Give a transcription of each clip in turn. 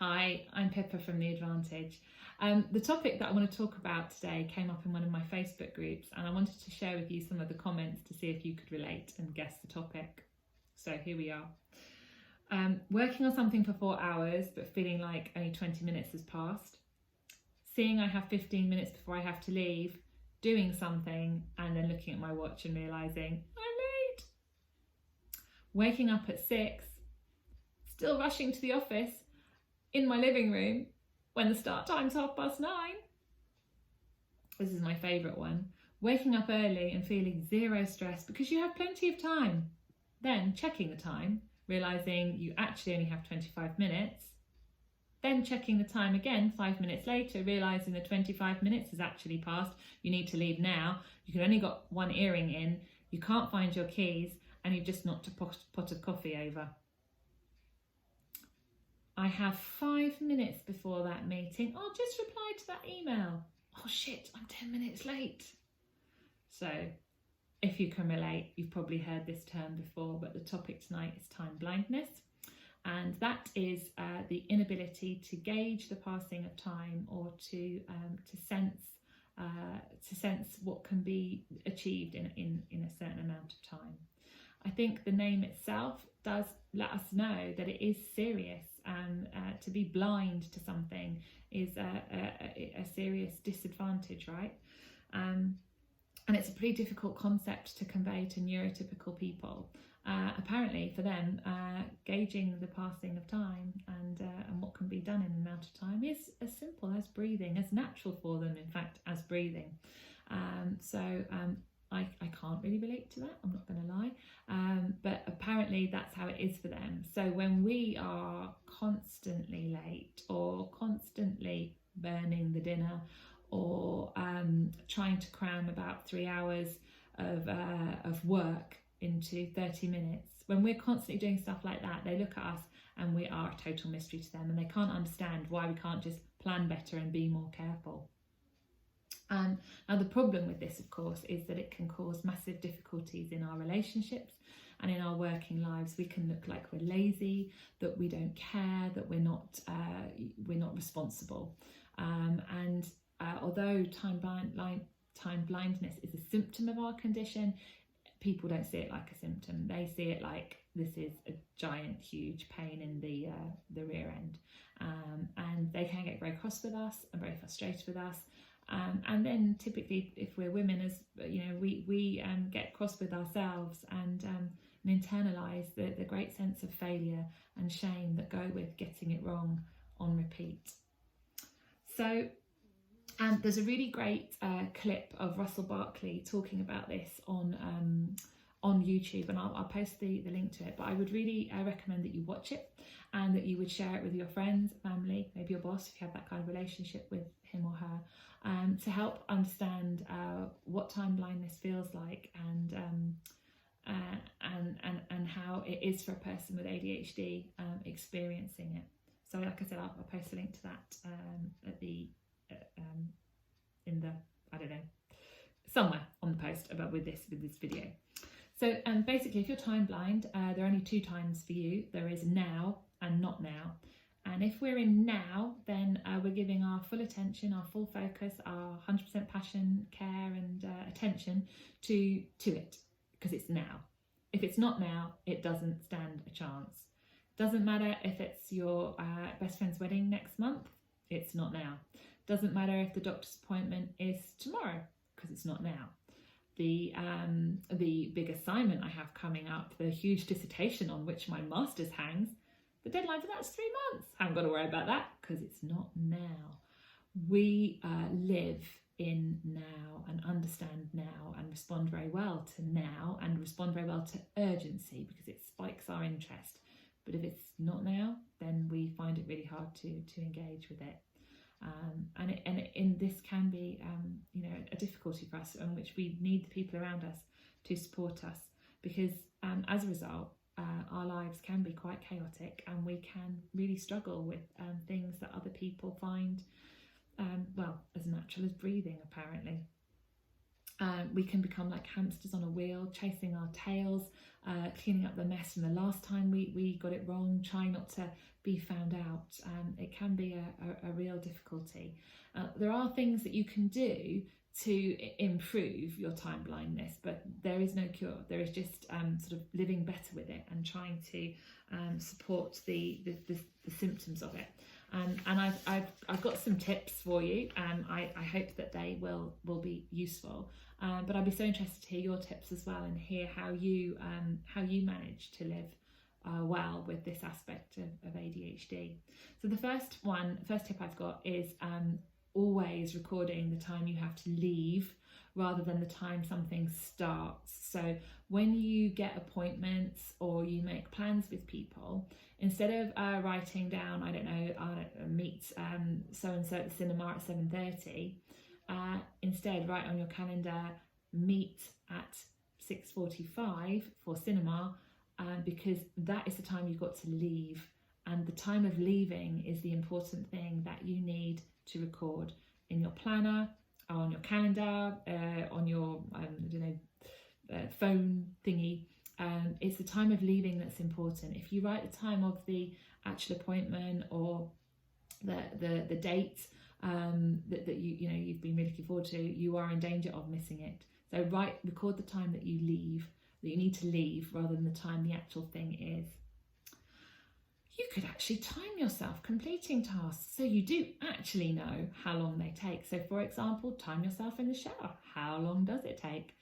Hi, I'm Pippa from The Advantage. The topic that I want to talk about today came up in one of my Facebook groups, and I wanted to share with you some of the comments to see if you could relate and guess the topic. So here we are. Working on something for 4 hours but feeling like only 20 minutes has passed. Seeing I have 15 minutes before I have to leave. Doing something and then looking at my watch and realising I'm late. Waking up at 6, still rushing to the office in my living room when the start time's 9:30. This is my favourite one. Waking up early and feeling zero stress because you have plenty of time. Then checking the time, realising you actually only have 25 minutes. Then checking the time again 5 minutes later, realising the 25 minutes has actually passed. You need to leave now. You've only got one earring in. You can't find your keys and you've just knocked a pot of coffee over. I have 5 minutes before that meeting. I'll just reply to that email. Oh shit, I'm 10 minutes late. So if you can relate, you've probably heard this term before, but the topic tonight is time blindness. And that is the inability to gauge the passing of time or to sense what can be achieved in a certain amount of time. I think the name itself does let us know that it is serious, and to be blind to something is a serious disadvantage, right? And it's a pretty difficult concept to convey to neurotypical people. Apparently for them, gauging the passing of time and what can be done in an amount of time is as simple as breathing, as natural for them, in fact, as breathing. I can't really relate to that, I'm not going to lie, but apparently that's how it is for them. So when we are constantly late or constantly burning the dinner or trying to cram about 3 hours of work into 30 minutes, when we're constantly doing stuff like that, they look at us and we are a total mystery to them, and they can't understand why we can't just plan better and be more careful. Now the problem with this, of course, is that it can cause massive difficulties in our relationships and in our working lives. We can look like we're lazy, that we don't care, that we're not responsible. Although time blindness is a symptom of our condition, people don't see it like a symptom. They see it like this is a giant, huge pain in the rear end, and they can get very cross with us and very frustrated with us. And then typically, if we're women, as you know, we get cross with ourselves and internalise the great sense of failure and shame that go with getting it wrong on repeat. So there's a really great clip of Russell Barkley talking about this on YouTube, and I'll post the link to it. But I would really recommend that you watch it and that you would share it with your friends, family, maybe your boss if you have that kind of relationship with him or her, to help understand what time blindness feels like and how it is for a person with ADHD experiencing it. So like I said, I'll post a link to that at the in the, I don't know, somewhere on the post about with this video. So basically, if you're time blind, there are only 2 times for you. There is now and not now. And if we're in now, then we're giving our full attention, our full focus, our 100% passion, care and attention to it, because it's now. If it's not now, it doesn't stand a chance. Doesn't matter if it's your best friend's wedding next month, it's not now. Doesn't matter if the doctor's appointment is tomorrow, because it's not now. The big assignment I have coming up, the huge dissertation on which my master's hangs, the deadline for that's 3 months. Haven't got to worry about that because it's not now. We live in now and understand now and respond very well to now and respond very well to urgency because it spikes our interest. But if it's not now, then we find it really hard to engage with it. And this can be a difficulty for us, in which we need the people around us to support us, because as a result our lives can be quite chaotic and we can really struggle with things that other people find as natural as breathing, apparently. We can become like hamsters on a wheel, chasing our tails, cleaning up the mess from the last time we got it wrong, trying not to be found out. It can be a real difficulty. There are things that you can do to improve your time blindness, but there is no cure. There is just sort of living better with it and trying to support the symptoms of it. And I've got some tips for you. I hope that they will be useful. But I'd be so interested to hear your tips as well, and hear how you manage to live well with this aspect of ADHD. So the first tip I've got is always recording the time you have to leave rather than the time something starts. So when you get appointments or you make plans with people, instead of writing down, I don't know, meet so-and-so at the cinema at 7:30, instead write on your calendar, meet at 6:45 for cinema, because that is the time you've got to leave. And the time of leaving is the important thing that you need to record in your planner, on your calendar, on your phone thingy. It's the time of leaving that's important. If you write the time of the actual appointment or the date that you've been really looking forward to, you are in danger of missing it. So record the time that you need to leave rather than the time the actual thing is. You could actually time yourself completing tasks so you do actually know how long they take. So for example, time yourself in the shower. How long does it take?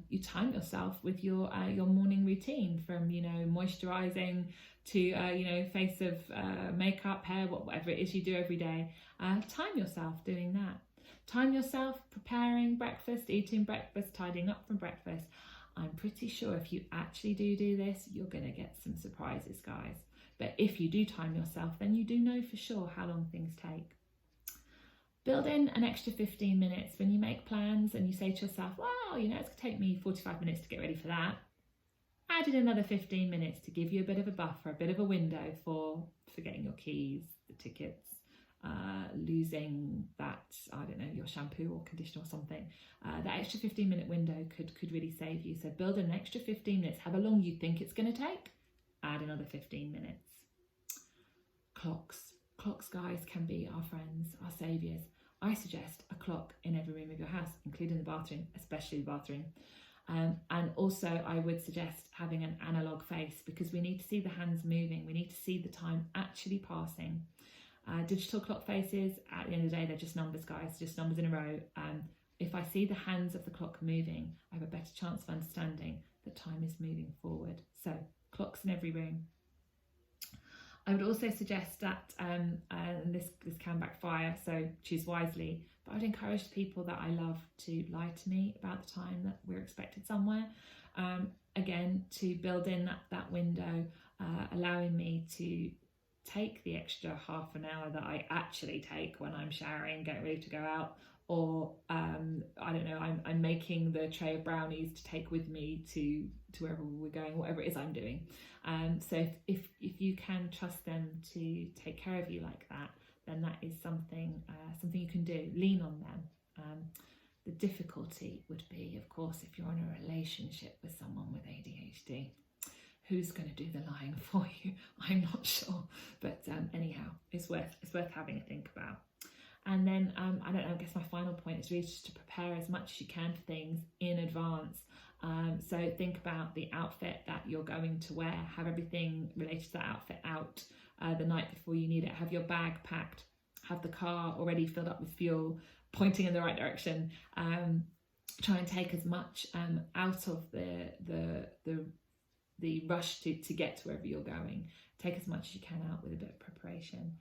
You time yourself with your morning routine, from moisturizing to face of makeup, hair, whatever it is you do every day. Time yourself doing that. Time yourself preparing breakfast, eating breakfast, tidying up from breakfast. I'm pretty sure if you actually do this, you're going to get some surprises, guys. But if you do time yourself, then you do know for sure how long things take. Build in an extra 15 minutes when you make plans and you say to yourself, well, it's going to take me 45 minutes to get ready for that. Add in another 15 minutes to give you a bit of a buffer, a bit of a window for forgetting your keys, the tickets, losing that, I don't know, your shampoo or conditioner or something. That extra 15-minute window could really save you. So build in an extra 15 minutes, however long you think it's going to take. Add another 15 minutes. Clocks, guys, can be our friends, our saviours. I suggest a clock in every room of your house, including the bathroom, especially the bathroom. And also I would suggest having an analogue face, because we need to see the hands moving. We need to see the time actually passing. Digital clock faces, at the end of the day, they're just numbers, guys, just numbers in a row. If I see the hands of the clock moving, I have a better chance of understanding that time is moving forward. So clocks in every room. I would also suggest that, and this can backfire, so choose wisely, but I would encourage the people that I love to lie to me about the time that we're expected somewhere. Again, to build in that window, allowing me to take the extra half an hour that I actually take when I'm showering, getting ready to go out, or I don't know, I'm making the tray of brownies to take with me to wherever we're going, whatever it is I'm doing. So if you can trust them to take care of you like that, then that is something you can do. Lean on them. The difficulty would be, of course, if you're in a relationship with someone with ADHD. Who's going to do the lying for you? I'm not sure, but anyhow, it's worth having a think about. And then I don't know, I guess my final point is really just to prepare as much as you can for things in advance. So think about the outfit that you're going to wear, have everything related to that outfit out the night before you need it, have your bag packed, have the car already filled up with fuel, pointing in the right direction. Try and take as much out of the rush to get to wherever you're going. Take as much as you can out with a bit of preparation.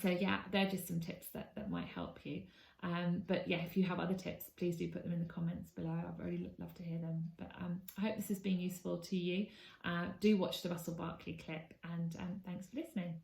So yeah, they're just some tips that might help you. But yeah, if you have other tips, please do put them in the comments below. I'd really love to hear them. But I hope this has been useful to you. Do watch the Russell Barkley clip, and thanks for listening.